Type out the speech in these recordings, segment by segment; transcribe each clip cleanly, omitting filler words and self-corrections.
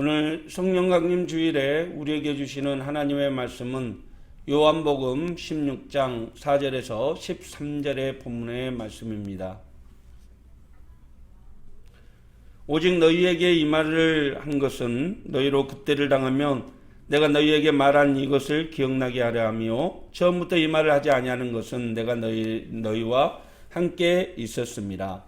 오늘 성령강림 주일에 우리에게 주시는 하나님의 말씀은 요한복음 16장 4절에서 13절의 본문의 말씀입니다. 오직 너희에게 이 말을 한 것은 너희로 그때를 당하면 내가 너희에게 말한 이것을 기억나게 하려 하며 처음부터 이 말을 하지 아니하는 것은 내가 너희와 함께 있었습니다.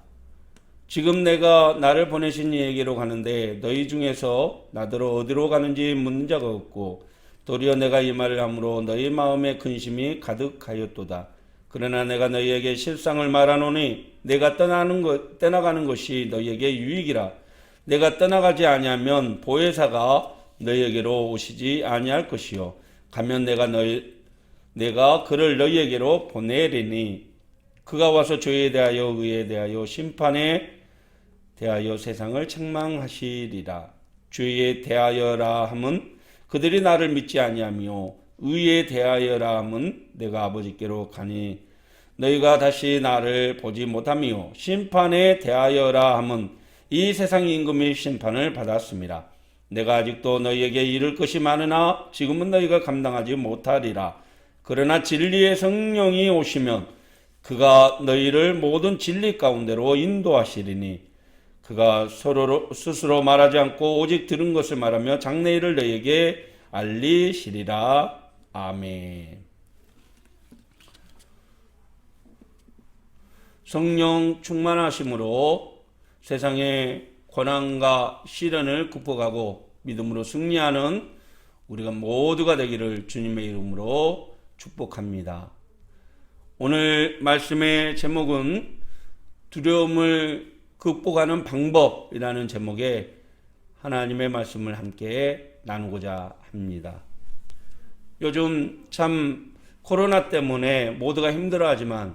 지금 내가 나를 보내신 이에게로 가는데 너희 중에서 나더러 어디로 가는지 묻는 자가 없고 도리어 내가 이 말을 함으로 너희 마음에 근심이 가득하였도다. 그러나 내가 너희에게 실상을 말하노니 내가 떠나가는 것이 너희에게 유익이라. 내가 떠나가지 아니하면 보혜사가 너희에게로 오시지 아니할 것이요 가면 내가 그를 너희에게로 보내리니 그가 와서 죄에 대하여 의에 대하여 심판에 대하여 세상을 책망하시리라. 죄에 대하여라 함은 그들이 나를 믿지 아니하며 의에 대하여라 함은 내가 아버지께로 가니 너희가 다시 나를 보지 못하며 심판에 대하여라 함은 이 세상 임금이 심판을 받았습니다. 내가 아직도 너희에게 이를 것이 많으나 지금은 너희가 감당하지 못하리라. 그러나 진리의 성령이 오시면 그가 너희를 모든 진리 가운데로 인도하시리니 그가 스스로 말하지 않고 오직 들은 것을 말하며 장래일을 너희에게 알리시리라. 아멘. 성령 충만하심으로 세상의 고난과 시련을 극복하고 믿음으로 승리하는 우리가 모두가 되기를 주님의 이름으로 축복합니다. 오늘 말씀의 제목은 두려움을 극복하는 방법이라는 제목의 하나님의 말씀을 함께 나누고자 합니다. 요즘 참 코로나 때문에 모두가 힘들어하지만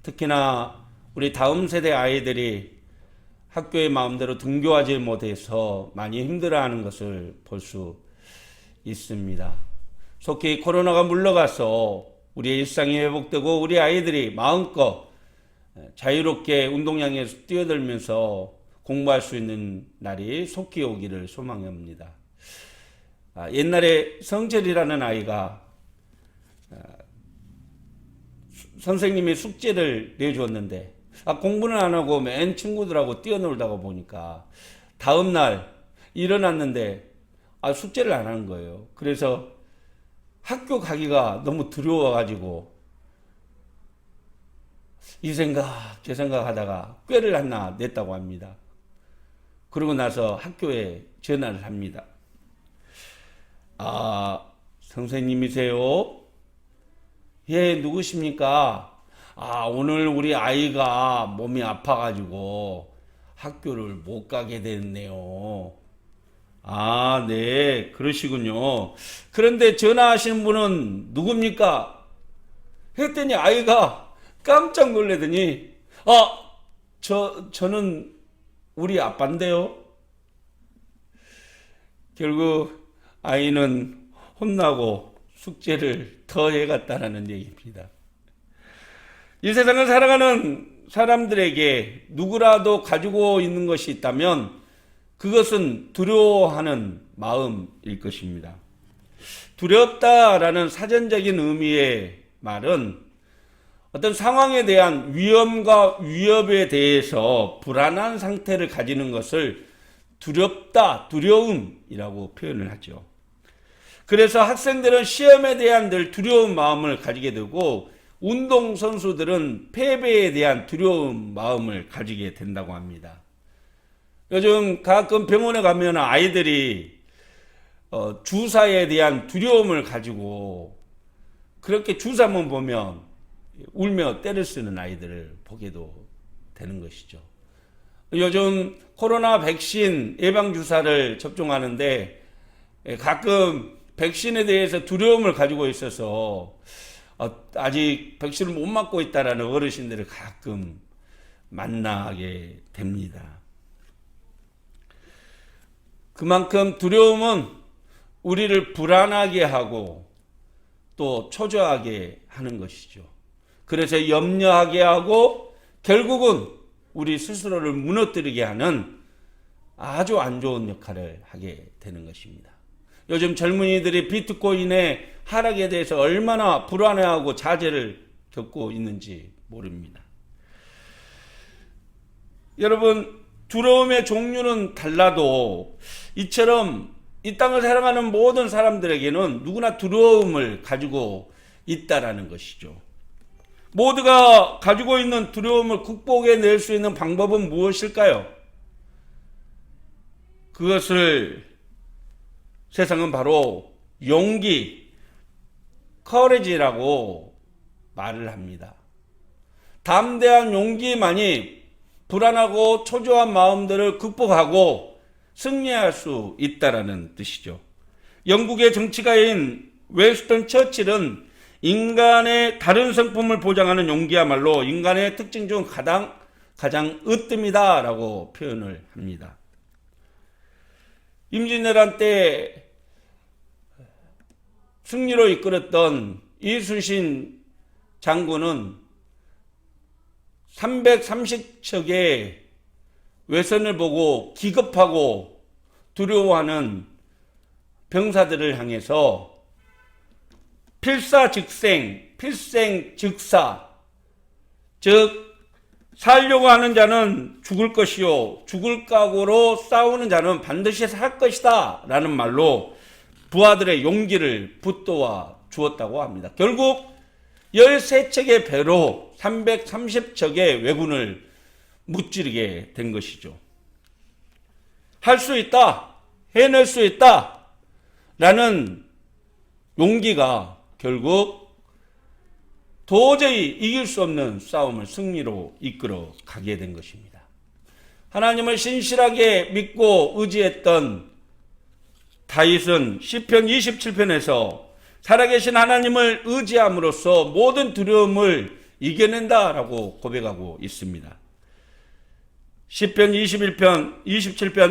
특히나 우리 다음 세대 아이들이 학교에 마음대로 등교하지 못해서 많이 힘들어하는 것을 볼 수 있습니다. 속히 코로나가 물러가서 우리의 일상이 회복되고 우리 아이들이 마음껏 자유롭게 운동장에서 뛰어들면서 공부할 수 있는 날이 속히 오기를 소망합니다. 옛날에 성철이라는 아이가 선생님이 숙제를 내주었는데 공부는 안 하고 맨 친구들하고 뛰어놀다가 보니까 다음날 일어났는데 숙제를 안 하는 거예요. 그래서 학교 가기가 너무 두려워가지고 이 생각 저 생각 하다가 꾀를 하나 냈다고 합니다. 그러고 나서 학교에 전화를 합니다. 선생님이세요? 예, 누구십니까? 오늘 우리 아이가 몸이 아파가지고 학교를 못 가게 됐네요. 네, 그러시군요. 그런데 전화하신 분은 누굽니까? 했더니 아이가 깜짝 놀라더니 저는 우리 아빠인데요. 결국 아이는 혼나고 숙제를 더 해갔다는 얘기입니다. 이 세상을 살아가는 사람들에게 누구라도 가지고 있는 것이 있다면 그것은 두려워하는 마음일 것입니다. 두렵다라는 사전적인 의미의 말은 어떤 상황에 대한 위험과 위협에 대해서 불안한 상태를 가지는 것을 두렵다, 두려움이라고 표현을 하죠. 그래서 학생들은 시험에 대한 늘 두려운 마음을 가지게 되고 운동선수들은 패배에 대한 두려운 마음을 가지게 된다고 합니다. 요즘 가끔 병원에 가면 아이들이 주사에 대한 두려움을 가지고 그렇게 주사만 보면 울며 때를 쓰는 아이들을 보게도 되는 것이죠. 요즘 코로나 백신 예방주사를 접종하는데 가끔 백신에 대해서 두려움을 가지고 있어서 아직 백신을 못 맞고 있다라는 어르신들을 가끔 만나게 됩니다. 그만큼 두려움은 우리를 불안하게 하고 또 초조하게 하는 것이죠. 그래서 염려하게 하고 결국은 우리 스스로를 무너뜨리게 하는 아주 안 좋은 역할을 하게 되는 것입니다. 요즘 젊은이들이 비트코인의 하락에 대해서 얼마나 불안해하고 자재를 겪고 있는지 모릅니다. 여러분, 두려움의 종류는 달라도 이처럼 이 땅을 살아가는 모든 사람들에게는 누구나 두려움을 가지고 있다라는 것이죠. 모두가 가지고 있는 두려움을 극복해낼 수 있는 방법은 무엇일까요? 그것을 세상은 바로 용기, 커리지라고 말을 합니다. 담대한 용기만이 불안하고 초조한 마음들을 극복하고 승리할 수 있다라는 뜻이죠. 영국의 정치가인 윈스턴 처칠은 인간의 다른 성품을 보장하는 용기야말로 인간의 특징 중 가장 으뜸이다라고 표현을 합니다. 임진왜란 때 승리로 이끌었던 이순신 장군은 330척의 외선을 보고 기겁하고 두려워하는 병사들을 향해서 필생즉사, 즉 살려고 하는 자는 죽을 것이요 죽을 각오로 싸우는 자는 반드시 살 것이다 라는 말로 부하들의 용기를 붙도와 주었다고 합니다. 결국 13척의 배로 330척의 왜군을 무찌르게 된 것이죠. 할 수 있다, 해낼 수 있다 라는 용기가 결국 도저히 이길 수 없는 싸움을 승리로 이끌어 가게 된 것입니다. 하나님을 신실하게 믿고 의지했던 다윗은 시편 27편에서 살아계신 하나님을 의지함으로써 모든 두려움을 이겨낸다라고 고백하고 있습니다. 시편 27편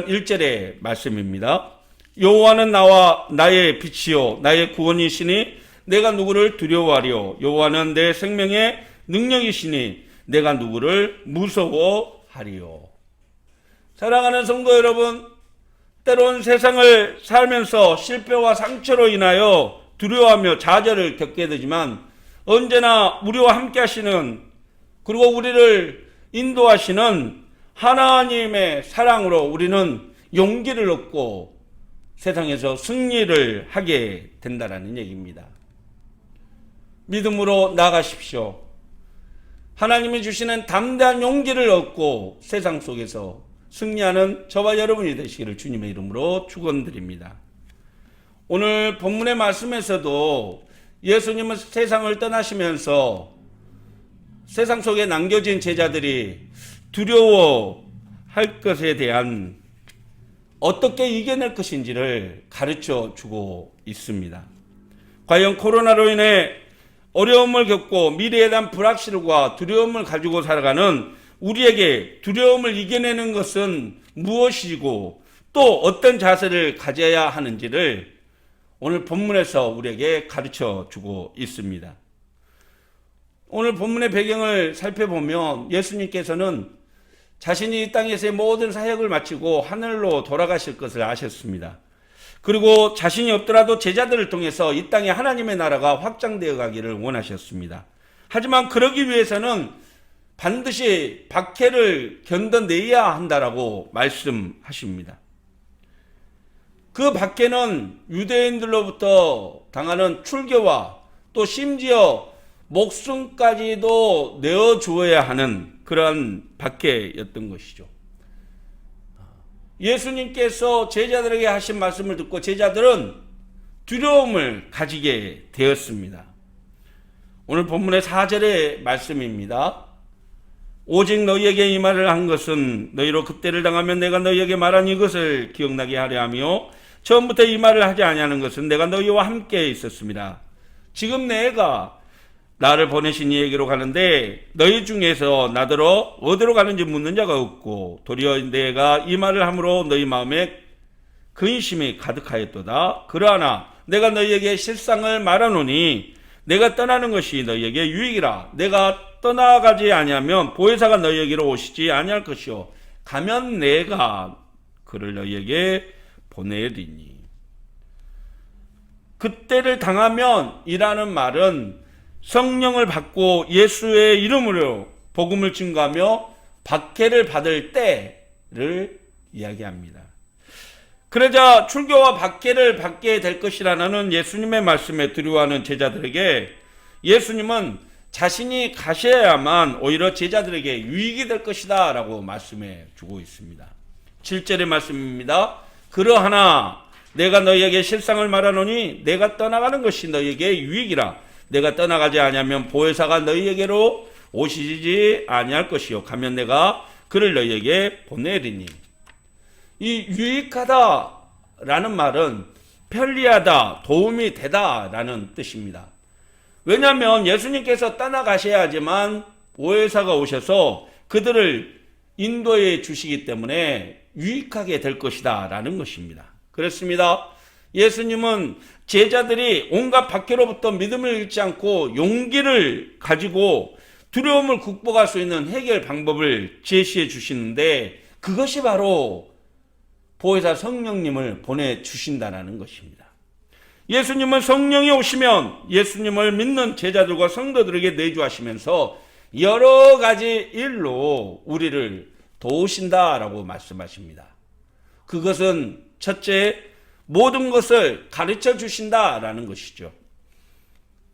1절의 말씀입니다. 여호와는 나와 나의 빛이요 나의 구원이시니 내가 누구를 두려워하리요. 여호와는 내 생명의 능력이시니 내가 누구를 무서워하리요. 사랑하는 성도 여러분, 때론 세상을 살면서 실패와 상처로 인하여 두려워하며 좌절을 겪게 되지만 언제나 우리와 함께 하시는, 그리고 우리를 인도하시는 하나님의 사랑으로 우리는 용기를 얻고 세상에서 승리를 하게 된다는 얘기입니다. 믿음으로 나아가십시오. 하나님이 주시는 담대한 용기를 얻고 세상 속에서 승리하는 저와 여러분이 되시기를 주님의 이름으로 축원드립니다. 오늘 본문의 말씀에서도 예수님은 세상을 떠나시면서 세상 속에 남겨진 제자들이 두려워할 것에 대한 어떻게 이겨낼 것인지를 가르쳐 주고 있습니다. 과연 코로나로 인해 어려움을 겪고 미래에 대한 불확실과 두려움을 가지고 살아가는 우리에게 두려움을 이겨내는 것은 무엇이고 또 어떤 자세를 가져야 하는지를 오늘 본문에서 우리에게 가르쳐 주고 있습니다. 오늘 본문의 배경을 살펴보면 예수님께서는 자신이 이 땅에서의 모든 사역을 마치고 하늘로 돌아가실 것을 아셨습니다. 그리고 자신이 없더라도 제자들을 통해서 이 땅에 하나님의 나라가 확장되어 가기를 원하셨습니다. 하지만 그러기 위해서는 반드시 박해를 견뎌내야 한다라고 말씀하십니다. 그 박해는 유대인들로부터 당하는 출교와 또 심지어 목숨까지도 내어주어야 하는 그러한 박해였던 것이죠. 예수님께서 제자들에게 하신 말씀을 듣고 제자들은 두려움을 가지게 되었습니다. 오늘 본문의 4절의 말씀입니다. 오직 너희에게 이 말을 한 것은 너희로 그때를 당하면 내가 너희에게 말한 이것을 기억나게 하려 하며 처음부터 이 말을 하지 아니하는 것은 내가 너희와 함께 있었습니다. 지금 내가 나를 보내신 이에게로 가는데 너희 중에서 나더러 어디로 가는지 묻는 자가 없고 도리어 내가 이 말을 함으로 너희 마음에 근심이 가득하였도다. 그러나 내가 너희에게 실상을 말하노니 내가 떠나는 것이 너희에게 유익이라. 내가 떠나가지 아니하면 보혜사가 너희에게로 오시지 아니할 것이요 가면 내가 그를 너희에게 보내리니. 그때를 당하면 이라는 말은 성령을 받고 예수의 이름으로 복음을 증거하며 박해를 받을 때를 이야기합니다. 그러자 출교와 박해를 받게 될 것이라는 예수님의 말씀에 두려워하는 제자들에게 예수님은 자신이 가셔야만 오히려 제자들에게 유익이 될 것이다 라고 말씀해 주고 있습니다. 7절의 말씀입니다. 그러하나 내가 너희에게 실상을 말하노니 내가 떠나가는 것이 너희에게 유익이라. 내가 떠나가지 아니하면 보혜사가 너희에게로 오시지 아니할 것이요 가면 내가 그를 너희에게 보내리니. 이 유익하다라는 말은 편리하다, 도움이 되다라는 뜻입니다. 왜냐하면 예수님께서 떠나가셔야지만 보혜사가 오셔서 그들을 인도해 주시기 때문에 유익하게 될 것이다 라는 것입니다. 그렇습니다. 예수님은 제자들이 온갖 박해로부터 믿음을 잃지 않고 용기를 가지고 두려움을 극복할 수 있는 해결 방법을 제시해 주시는데 그것이 바로 보혜사 성령님을 보내주신다는 것입니다. 예수님은 성령이 오시면 예수님을 믿는 제자들과 성도들에게 내주하시면서 여러 가지 일로 우리를 도우신다라고 말씀하십니다. 그것은 첫째, 모든 것을 가르쳐 주신다라는 것이죠.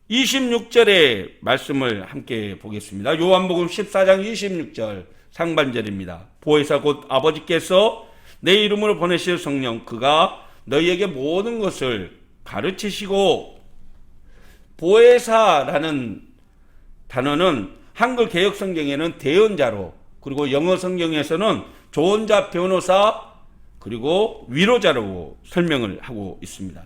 26절의 말씀을 함께 보겠습니다. 요한복음 14장 26절 상반절입니다. 보혜사 곧 아버지께서 내 이름으로 보내실 성령 그가 너희에게 모든 것을 가르치시고. 보혜사라는 단어는 한글 개역 성경에는 대언자로, 그리고 영어 성경에서는 조언자, 변호사, 그리고 위로자로 설명을 하고 있습니다.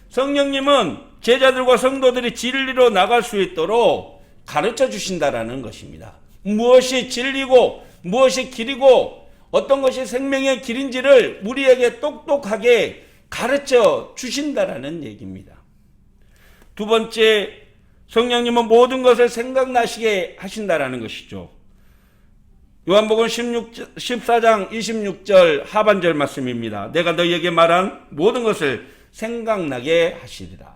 성령님은 제자들과 성도들이 진리로 나갈 수 있도록 가르쳐 주신다라는 것입니다. 무엇이 진리고 무엇이 길이고 어떤 것이 생명의 길인지를 우리에게 똑똑하게 가르쳐 주신다라는 얘기입니다. 두 번째, 성령님은 모든 것을 생각나시게 하신다라는 것이죠. 요한복음 14장 26절 하반절 말씀입니다. 내가 너희에게 말한 모든 것을 생각나게 하시리라.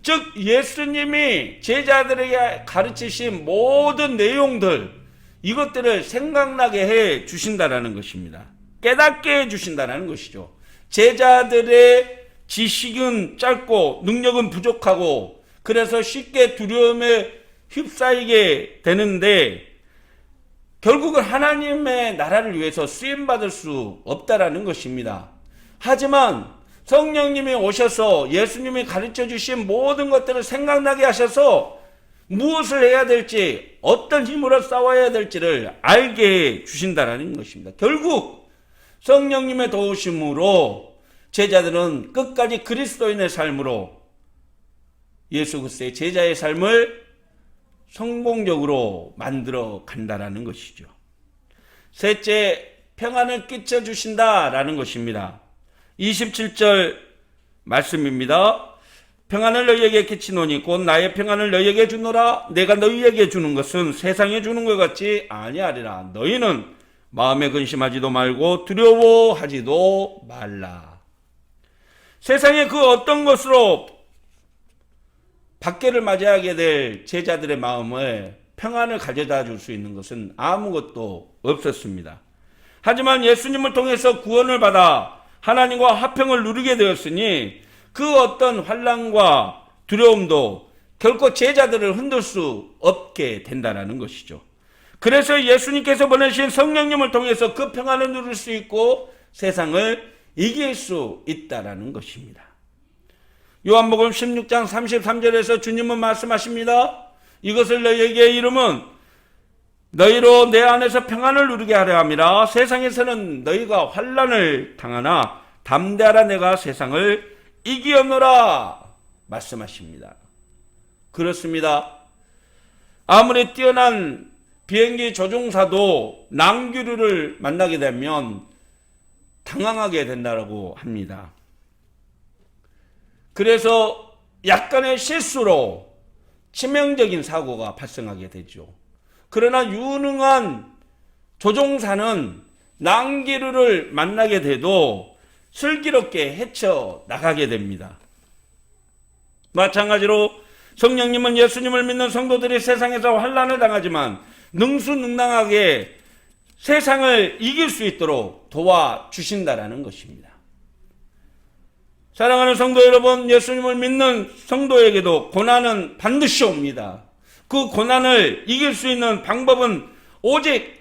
즉 예수님이 제자들에게 가르치신 모든 내용들, 이것들을 생각나게 해 주신다라는 것입니다. 깨닫게 해 주신다는 것이죠. 제자들의 지식은 짧고 능력은 부족하고 그래서 쉽게 두려움에 휩싸이게 되는데 결국은 하나님의 나라를 위해서 쓰임받을 수 없다라는 것입니다. 하지만 성령님이 오셔서 예수님이 가르쳐 주신 모든 것들을 생각나게 하셔서 무엇을 해야 될지, 어떤 힘으로 싸워야 될지를 알게 해 주신다라는 것입니다. 결국 성령님의 도우심으로 제자들은 끝까지 그리스도인의 삶으로 예수 그리스도의 제자의 삶을 성공적으로 만들어 간다라는 것이죠. 셋째, 평안을 끼쳐 주신다라는 것입니다. 27절 말씀입니다. 평안을 너희에게 끼치노니 곧 나의 평안을 너희에게 주노라. 내가 너희에게 주는 것은 세상에 주는 것 같지 아니하리라. 너희는 마음에 근심하지도 말고 두려워하지도 말라. 세상의 그 어떤 것으로 박해를 맞이하게 될 제자들의 마음을 평안을 가져다 줄 수 있는 것은 아무것도 없었습니다. 하지만 예수님을 통해서 구원을 받아 하나님과 화평을 누리게 되었으니 그 어떤 환난과 두려움도 결코 제자들을 흔들 수 없게 된다는 것이죠. 그래서 예수님께서 보내신 성령님을 통해서 그 평안을 누릴 수 있고 세상을 이길 수 있다는 것입니다. 요한복음 16장 33절에서 주님은 말씀하십니다. 이것을 너희에게 이름은 너희로 내 안에서 평안을 누리게 하려 함이라. 세상에서는 너희가 환난을 당하나 담대하라, 내가 세상을 이기었노라 말씀하십니다. 그렇습니다. 아무리 뛰어난 비행기 조종사도 낭규류를 만나게 되면 당황하게 된다고 합니다. 그래서 약간의 실수로 치명적인 사고가 발생하게 되죠. 그러나 유능한 조종사는 낭기류를 만나게 돼도 슬기롭게 헤쳐 나가게 됩니다. 마찬가지로 성령님은 예수님을 믿는 성도들이 세상에서 환난을 당하지만 능수능란하게 세상을 이길 수 있도록 도와주신다라는 것입니다. 사랑하는 성도 여러분, 예수님을 믿는 성도에게도 고난은 반드시 옵니다. 그 고난을 이길 수 있는 방법은 오직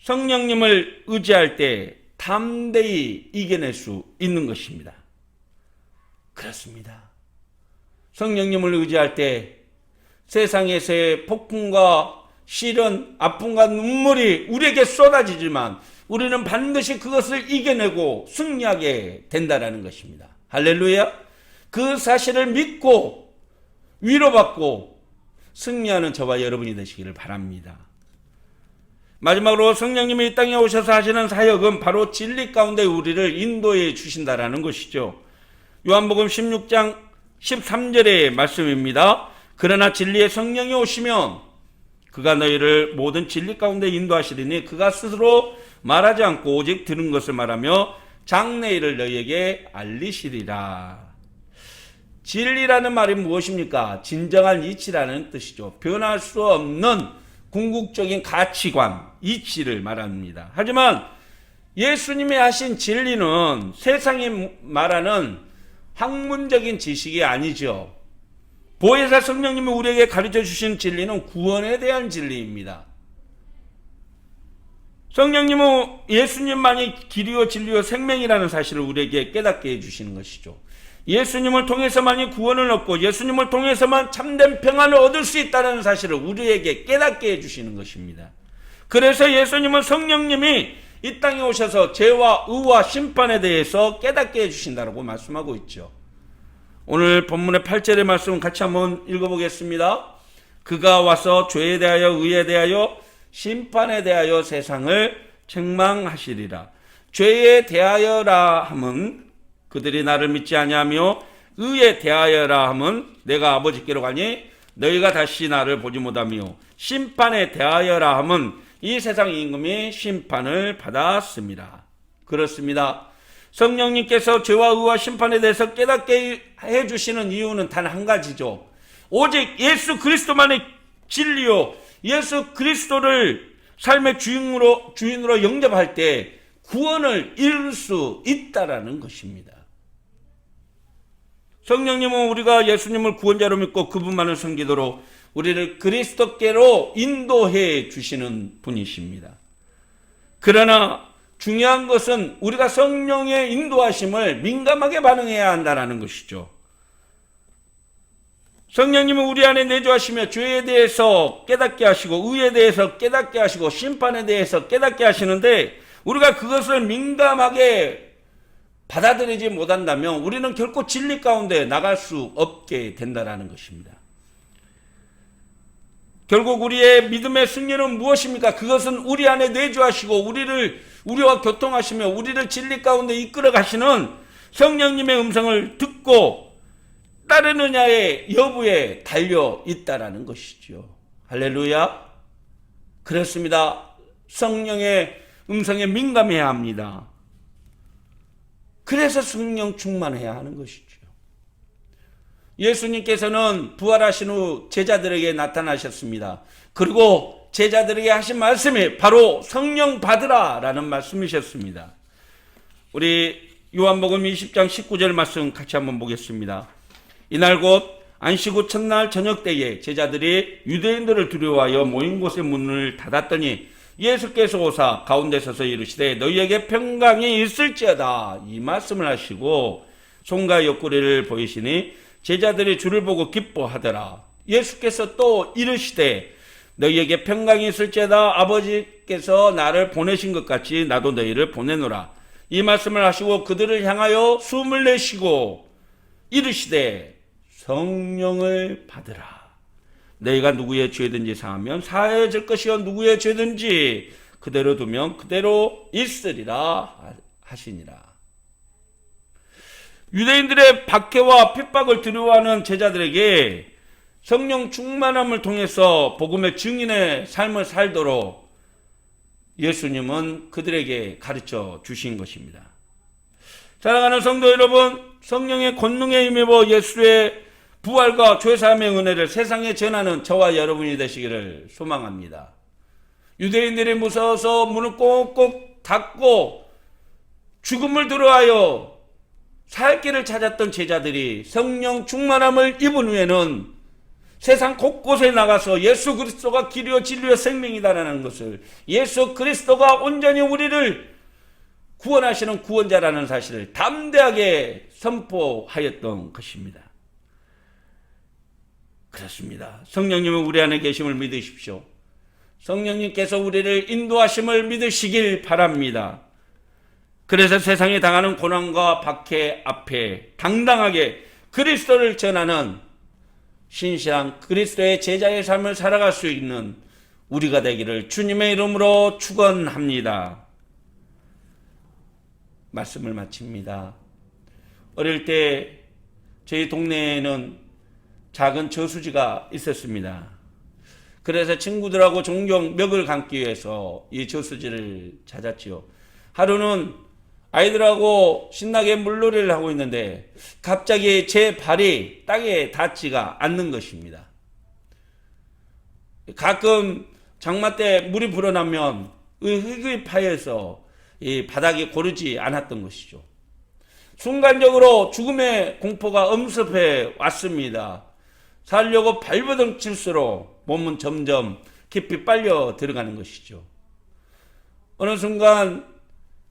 성령님을 의지할 때 담대히 이겨낼 수 있는 것입니다. 그렇습니다. 성령님을 의지할 때 세상에서의 폭풍과 시련, 아픔과 눈물이 우리에게 쏟아지지만 우리는 반드시 그것을 이겨내고 승리하게 된다는 것입니다. 할렐루야. 그 사실을 믿고 위로받고 승리하는 저와 여러분이 되시기를 바랍니다. 마지막으로 성령님이 이 땅에 오셔서 하시는 사역은 바로 진리 가운데 우리를 인도해 주신다라는 것이죠. 요한복음 16장 13절의 말씀입니다. 그러나 진리의 성령이 오시면 그가 너희를 모든 진리 가운데 인도하시리니 그가 스스로 말하지 않고 오직 들은 것을 말하며 장래일을 너희에게 알리시리라. 진리라는 말이 무엇입니까? 진정한 이치라는 뜻이죠. 변할 수 없는 궁극적인 가치관, 이치를 말합니다. 하지만 예수님이 하신 진리는 세상이 말하는 학문적인 지식이 아니죠. 보혜사 성령님이 우리에게 가르쳐 주신 진리는 구원에 대한 진리입니다. 성령님은 예수님만이 길이요 진리요 생명이라는 사실을 우리에게 깨닫게 해주시는 것이죠. 예수님을 통해서만이 구원을 얻고 예수님을 통해서만 참된 평안을 얻을 수 있다는 사실을 우리에게 깨닫게 해주시는 것입니다. 그래서 예수님은 성령님이 이 땅에 오셔서 죄와 의와 심판에 대해서 깨닫게 해주신다고 말씀하고 있죠. 오늘 본문의 8절의 말씀 같이 한번 읽어보겠습니다. 그가 와서 죄에 대하여 의에 대하여 심판에 대하여 세상을 책망하시리라. 죄에 대하여라 함은 그들이 나를 믿지 아니하며 의에 대하여라 함은 내가 아버지께로 가니 너희가 다시 나를 보지 못하며 심판에 대하여라 함은 이 세상 임금이 심판을 받았습니다. 그렇습니다. 성령님께서 죄와 의와 심판에 대해서 깨닫게 해주시는 이유는 단 한 가지죠. 오직 예수 그리스도만의 진리요, 예수 그리스도를 삶의 주인으로 영접할 때 구원을 이룰 수 있다라는 것입니다. 성령님은 우리가 예수님을 구원자로 믿고 그분만을 섬기도록 우리를 그리스도께로 인도해 주시는 분이십니다. 그러나 중요한 것은 우리가 성령의 인도하심을 민감하게 반응해야 한다는 것이죠. 성령님은 우리 안에 내주하시며 죄에 대해서 깨닫게 하시고 의에 대해서 깨닫게 하시고 심판에 대해서 깨닫게 하시는데 우리가 그것을 민감하게 받아들이지 못한다면 우리는 결코 진리 가운데 나갈 수 없게 된다는 것입니다. 결국 우리의 믿음의 승리는 무엇입니까? 그것은 우리 안에 내주하시고 우리와 교통하시며 우리를 진리 가운데 이끌어 가시는 성령님의 음성을 듣고 따르느냐의 여부에 달려 있다라는 것이죠. 할렐루야. 그렇습니다. 성령의 음성에 민감해야 합니다. 그래서 성령 충만해야 하는 것이죠. 예수님께서는 부활하신 후 제자들에게 나타나셨습니다. 그리고 제자들에게 하신 말씀이 바로 성령 받으라 라는 말씀이셨습니다. 우리 요한복음 20장 19절 말씀 같이 한번 보겠습니다. 이날 곧 안식 후 첫날 저녁 때에 제자들이 유대인들을 두려워하여 모인 곳의 문을 닫았더니 예수께서 오사 가운데 서서 이르시되 너희에게 평강이 있을지어다 이 말씀을 하시고 손과 옆구리를 보이시니 제자들이 주를 보고 기뻐하더라. 예수께서 또 이르시되 너희에게 평강이 있을지어다 아버지께서 나를 보내신 것 같이 나도 너희를 보내노라. 이 말씀을 하시고 그들을 향하여 숨을 내쉬고 이르시되 성령을 받으라. 너희가 누구의 죄든지 사하면 사해질 것이요 누구의 죄든지 그대로 두면 그대로 있으리라 하시니라. 유대인들의 박해와 핍박을 두려워하는 제자들에게 성령 충만함을 통해서 복음의 증인의 삶을 살도록 예수님은 그들에게 가르쳐 주신 것입니다. 사랑하는 성도 여러분, 성령의 권능에 힘입어 예수의 부활과 죄사함의 은혜를 세상에 전하는 저와 여러분이 되시기를 소망합니다. 유대인들이 무서워서 문을 꼭꼭 닫고 죽음을 두려워하여 살 길을 찾았던 제자들이 성령 충만함을 입은 후에는 세상 곳곳에 나가서 예수 그리스도가 길이요 진리요 생명이다라는 것을, 예수 그리스도가 온전히 우리를 구원하시는 구원자라는 사실을 담대하게 선포하였던 것입니다. 그렇습니다. 성령님은 우리 안에 계심을 믿으십시오. 성령님께서 우리를 인도하심을 믿으시길 바랍니다. 그래서 세상에 당하는 고난과 박해 앞에 당당하게 그리스도를 전하는 신실한 그리스도의 제자의 삶을 살아갈 수 있는 우리가 되기를 주님의 이름으로 축원합니다. 말씀을 마칩니다. 어릴 때 저희 동네에는 작은 저수지가 있었습니다. 그래서 친구들하고 종종 멱을 감기 위해서 이 저수지를 찾았지요. 하루는 아이들하고 신나게 물놀이를 하고 있는데 갑자기 제 발이 땅에 닿지가 않는 것입니다. 가끔 장마 때 물이 불어나면 흙이 파여서 이 바닥이 고르지 않았던 것이죠. 순간적으로 죽음의 공포가 엄습해 왔습니다. 살려고 발버둥 칠수록 몸은 점점 깊이 빨려 들어가는 것이죠. 어느 순간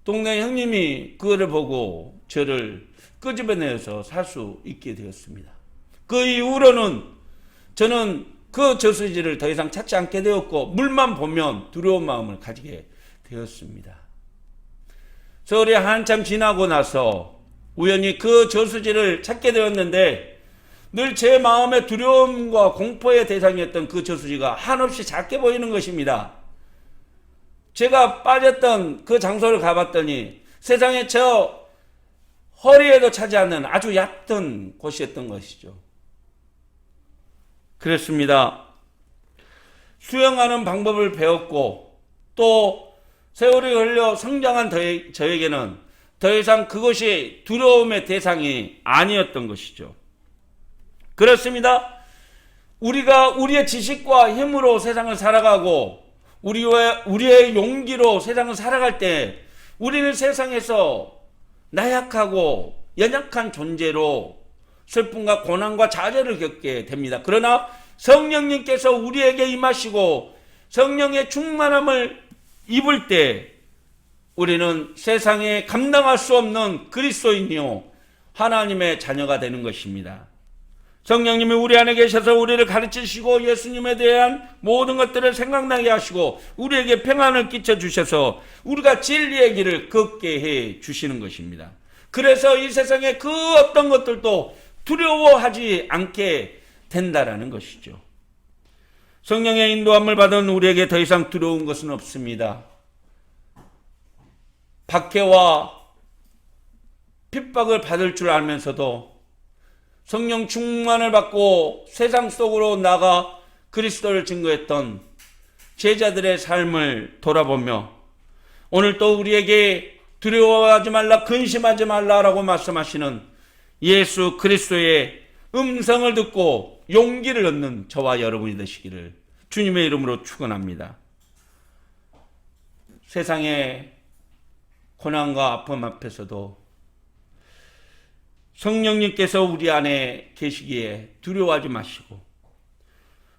동네 형님이 그거를 보고 저를 끄집어내서 살 수 있게 되었습니다. 그 이후로는 저는 그 저수지를 더 이상 찾지 않게 되었고 물만 보면 두려운 마음을 가지게 되었습니다. 세월이 한참 지나고 나서 우연히 그 저수지를 찾게 되었는데 늘 제 마음의 두려움과 공포의 대상이었던 그 저수지가 한없이 작게 보이는 것입니다. 제가 빠졌던 그 장소를 가봤더니 세상에 저 허리에도 차지 않는 아주 얕은 곳이었던 것이죠. 그렇습니다. 수영하는 방법을 배웠고 또 세월이 흘러 성장한 저에게는 더 이상 그것이 두려움의 대상이 아니었던 것이죠. 그렇습니다. 우리가 우리의 지식과 힘으로 세상을 살아가고 우리의 용기로 세상을 살아갈 때 우리는 세상에서 나약하고 연약한 존재로 슬픔과 고난과 좌절을 겪게 됩니다. 그러나 성령님께서 우리에게 임하시고 성령의 충만함을 입을 때 우리는 세상에 감당할 수 없는 그리스도인이요 하나님의 자녀가 되는 것입니다. 성령님이 우리 안에 계셔서 우리를 가르치시고 예수님에 대한 모든 것들을 생각나게 하시고 우리에게 평안을 끼쳐주셔서 우리가 진리의 길을 걷게 해 주시는 것입니다. 그래서 이 세상에 그 어떤 것들도 두려워하지 않게 된다라는 것이죠. 성령의 인도함을 받은 우리에게 더 이상 두려운 것은 없습니다. 박해와 핍박을 받을 줄 알면서도 성령 충만을 받고 세상 속으로 나가 그리스도를 증거했던 제자들의 삶을 돌아보며 오늘 또 우리에게 두려워하지 말라, 근심하지 말라라고 말씀하시는 예수 그리스도의 음성을 듣고 용기를 얻는 저와 여러분이 되시기를 주님의 이름으로 축원합니다. 세상의 고난과 아픔 앞에서도 성령님께서 우리 안에 계시기에 두려워하지 마시고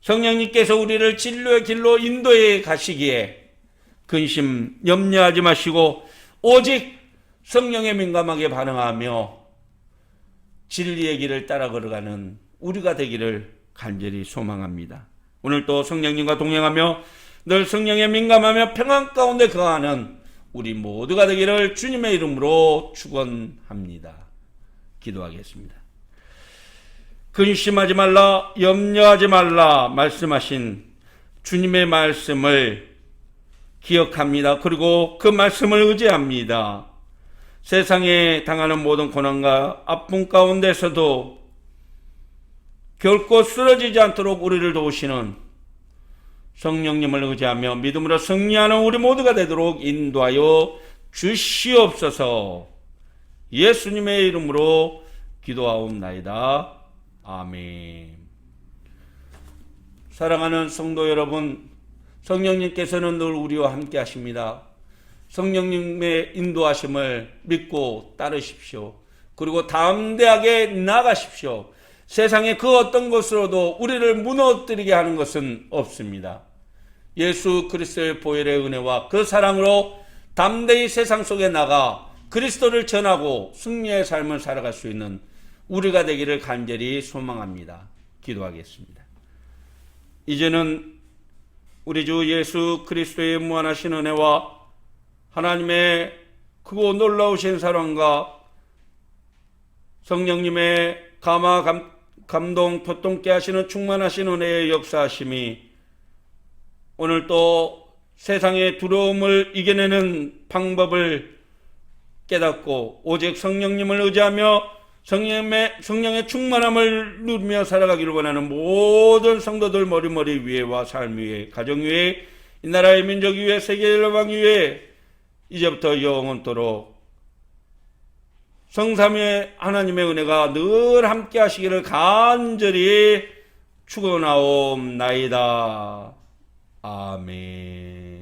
성령님께서 우리를 진리의 길로 인도해 가시기에 근심 염려하지 마시고 오직 성령에 민감하게 반응하며 진리의 길을 따라 걸어가는 우리가 되기를 간절히 소망합니다. 오늘 또 성령님과 동행하며 늘 성령에 민감하며 평안 가운데 거하는 우리 모두가 되기를 주님의 이름으로 축원합니다. 기도하겠습니다. 근심하지 말라, 염려하지 말라 말씀하신 주님의 말씀을 기억합니다. 그리고 그 말씀을 의지합니다. 세상에 당하는 모든 고난과 아픔 가운데서도 결코 쓰러지지 않도록 우리를 도우시는 성령님을 의지하며 믿음으로 승리하는 우리 모두가 되도록 인도하여 주시옵소서. 예수님의 이름으로 기도하옵나이다. 아멘. 사랑하는 성도 여러분, 성령님께서는 늘 우리와 함께 하십니다. 성령님의 인도하심을 믿고 따르십시오. 그리고 담대하게 나가십시오. 세상의 그 어떤 것으로도 우리를 무너뜨리게 하는 것은 없습니다. 예수 그리스도의 보혈의 은혜와 그 사랑으로 담대히 세상 속에 나가 그리스도를 전하고 승리의 삶을 살아갈 수 있는 우리가 되기를 간절히 소망합니다. 기도하겠습니다. 이제는 우리 주 예수 그리스도의 무한하신 은혜와 하나님의 크고 놀라우신 사랑과 성령님의 감동, 교통케 하시는 충만하신 은혜의 역사하심이 오늘 또 세상의 두려움을 이겨내는 방법을 깨닫고 오직 성령님을 의지하며 성령의 충만함을 누리며 살아가기를 원하는 모든 성도들 머리 위에와 삶 위에, 가정 위에, 이 나라의 민족 위에, 세계의 열방 위에 이제부터 영원토록 성삼위의 하나님의 은혜가 늘 함께 하시기를 간절히 축원하옵나이다. 아멘.